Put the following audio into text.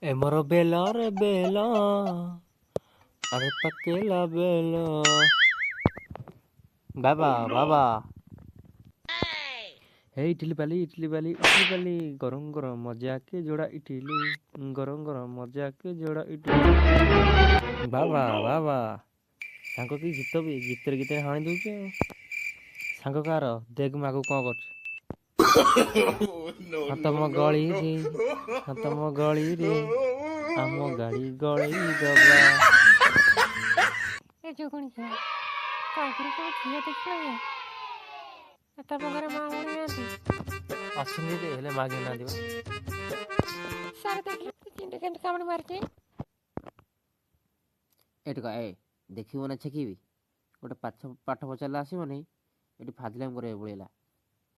ଏ ମୋର ବେଲ ରେ ବେଲ ଆରେ ପକେଇଲା ବେଲ ବାବା ବାବା हे इडली वाली इडली वाली इडली वाली गरम गरम मजा के जोड़ा इडली गरम गरम मजा के जोड़ा इडली बाबा बाबा ସାଙ୍ଗ କି ଗୀତ ବି ଗୀତରେ ଗୀତରେ ହାଣି ଦଉଛି ଆଉ ସାଙ୍ଗ କାହାର ଦେଖ ମୁଁ ଆଗକୁ କ'ଣ କରୁଛି ହଁ ତମ ଗଳିରେ ହଁ ତମ ଗଳିରେ ଆମ ଗାଡ଼ି ଗଳେଇ ଦବା ଏ ଯୋଗୁଣି ଝିଅ ତା ଆଗରୁ ସବୁ ଝିଅ ଦେଖିଲେ ତା ପାଖରେ ମା ଭଉଣୀ ନାହାନ୍ତି ଅଛନ୍ତି ଯେ ହେଲେ ମାଗି ନାହାନ୍ତି ବା ସାର୍ ଦେଖିଲେ କେମିତି କାମୁଡ଼ି ମାରିଛି ଏଠି ଏ ଦେଖିବ ନା ଛେକିବି ଗୋଟେ ପାଠ ପଚାରିଲେ ଆସିବନି ଏଠି ଫାଜିଲାମ କରିବାକୁ ପଳେଇଲା।